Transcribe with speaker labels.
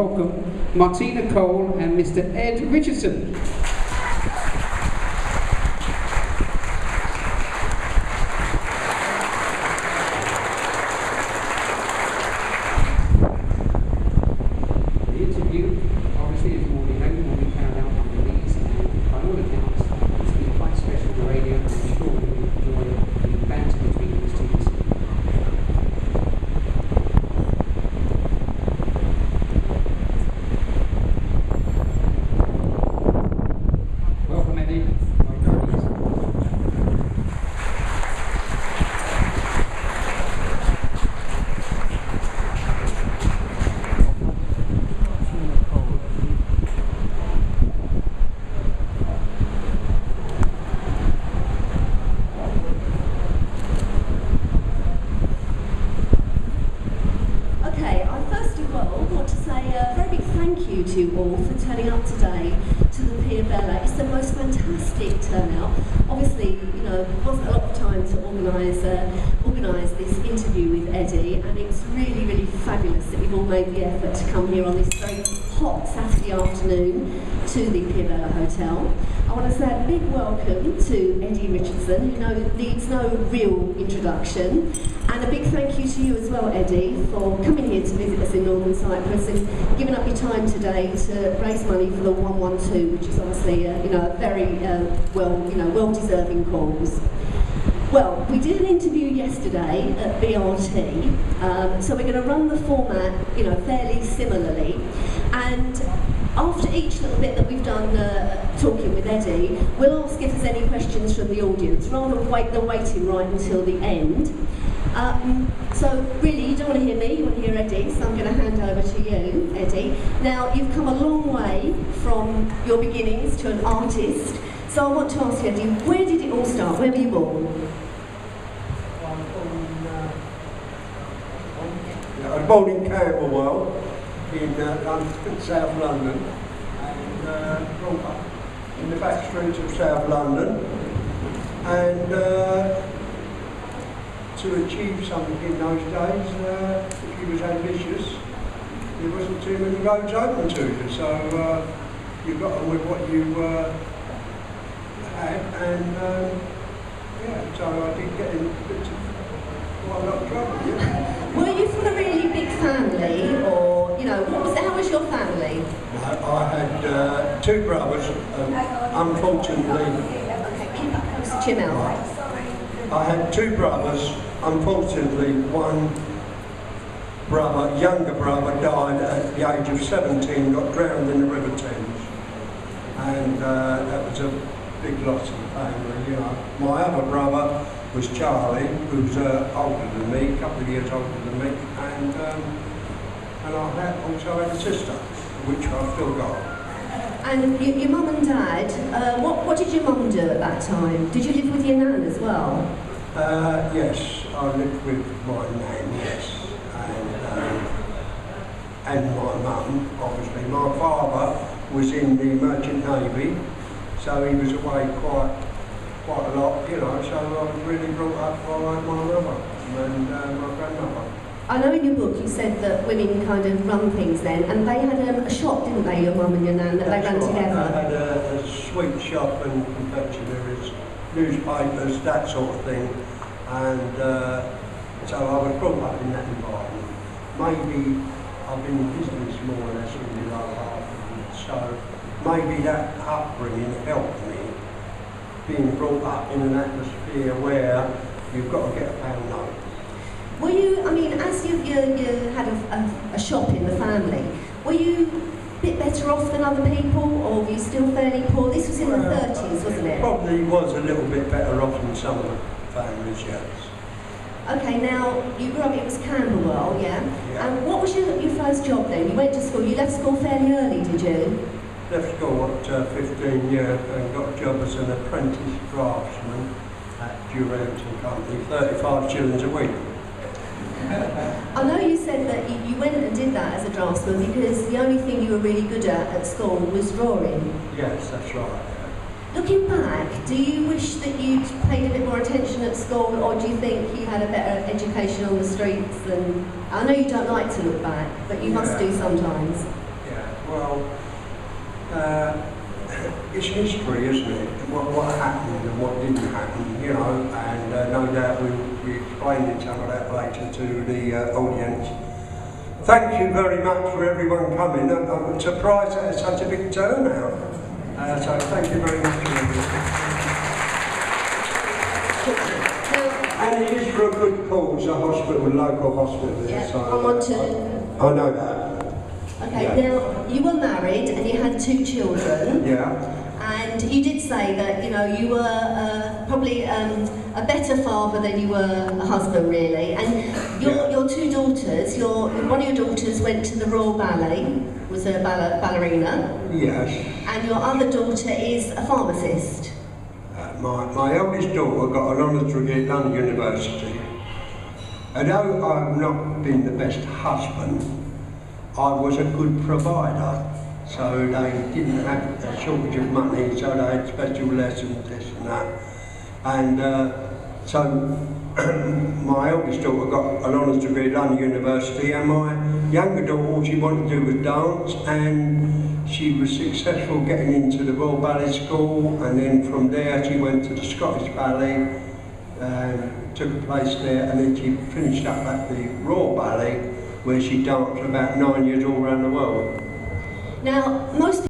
Speaker 1: welcome Martina Cole and Mr. Ed Richardson. The interview, obviously, as you already know, will be carried out under these, and by all accounts, it's been quite special on the radio, and I'm sure you'll enjoy the banter between these two. Welcome, Eddie.
Speaker 2: Okay, I first of all want to say a very big thank you to you all for turning up today to the Pia Bella. It's the most fantastic turnout. Obviously, you know, there wasn't a lot of time to organise this interview with Eddie, and it's really, really fabulous that you've all made the effort to come here on this very hot Saturday afternoon to the Pia Bella Hotel. I want to say a big welcome to Eddie Richardson, who needs no real introduction, and a big thank you to you as well, Eddie, for coming here to visit us in Northern Cyprus and giving up your time today to raise money for the 112, which is obviously a very well-deserving cause. Well, we did an interview yesterday at BRT, so we're going to run the format, fairly similarly, and after each little bit that we've done talking with Eddie, we'll ask if there's any questions from the audience, rather than waiting right until the end. So really, you don't want to hear me, you want to hear Eddie, so I'm going to hand over to you, Eddie. Now, you've come a long way from your beginnings to an artist, so I want to ask you, Eddie, where did it all start? Where were you born?
Speaker 3: I was born in Camberwell, in South London, and brought up in the back streets of South London. And to achieve something in those days, if you was ambitious, there wasn't too many roads open to you. So you got on with what you had, and so I did get into quite a lot of trouble. Yeah.
Speaker 2: Were you from a really big family, or how was your family?
Speaker 3: No, I had two brothers. Unfortunately,
Speaker 2: Keep up close to your mouth.
Speaker 3: I had two brothers. Unfortunately, one younger brother, died at the age of 17, got drowned in the River Thames, and that was a big loss of the family. My other brother was Charlie, who's older than me, a couple of years older than me, and I also had a sister, which I've still got.
Speaker 2: And your mum and dad, what did your mum do at that time? Did you live with your nan as well?
Speaker 3: Yes, I lived with my nan, yes, and my mum, obviously. My father was in the Merchant Navy, so he was away quite a lot, so I was really brought up by my mother and my grandmother.
Speaker 2: I know in your book you said that women kind of run things then, and they had a shop, didn't they, your mum and your nan, that they ran together?
Speaker 3: They had a sweet shop and confectionaries, newspapers, that sort of thing, and so I was brought up in that environment. Maybe I've been in business more or less with my life, so maybe that upbringing helped me, being brought up in an atmosphere where you've got to get a pound note.
Speaker 2: Were you, as you had a shop in the family, were you a bit better off than other people, or were you still fairly poor? This was in the 30s, wasn't it?
Speaker 3: Probably was a little bit better off than some of the families, yes.
Speaker 2: Okay, now, you grew up, it was Camberwell, yeah?
Speaker 3: Yeah.
Speaker 2: And what was your first job then? You went to school, you left school fairly early, did you?
Speaker 3: Left school at 15 years and got a job as an apprentice draftsman at Durant and Company, 35 shillings a week.
Speaker 2: I know you said that you went and did that as a draftsman because the only thing you were really good at school was drawing.
Speaker 3: Yes, that's right.
Speaker 2: Looking back, do you wish that you'd paid a bit more attention at school, or do you think you had a better education on the streets? And I know you don't like to look back, but you must do sometimes.
Speaker 3: Well, it's history, isn't it? What happened and what didn't happen, you know, and no doubt we'll be explaining some of that later to the audience. Thank you very much for everyone coming. I'm surprised that it's such a big turnout. So thank you very much for everything. And it is for a good cause, a hospital, a local hospital.
Speaker 2: Yeah,
Speaker 3: so,
Speaker 2: I want to...
Speaker 3: I know that.
Speaker 2: Okay,
Speaker 3: Yeah.
Speaker 2: now, you were married and you had 2 children.
Speaker 3: Yeah.
Speaker 2: And you did say that, you know, you were probably a better father than you were a husband, really. And your 2 daughters, one of your daughters went to the Royal Ballet, was a ballerina.
Speaker 3: Yes.
Speaker 2: And your other daughter is a pharmacist.
Speaker 3: My eldest daughter got an honours degree at London University. Although I've not been the best husband, I was a good provider. So they didn't have a shortage of money, so they had special lessons, this and that. And so my eldest daughter got an honours degree at London University, and my younger daughter, all she wanted to do was dance, and she was successful getting into the Royal Ballet School, and then from there she went to the Scottish Ballet, took a place there, and then she finished up at the Royal Ballet, where she danced for about 9 years all around the world.
Speaker 2: Now, most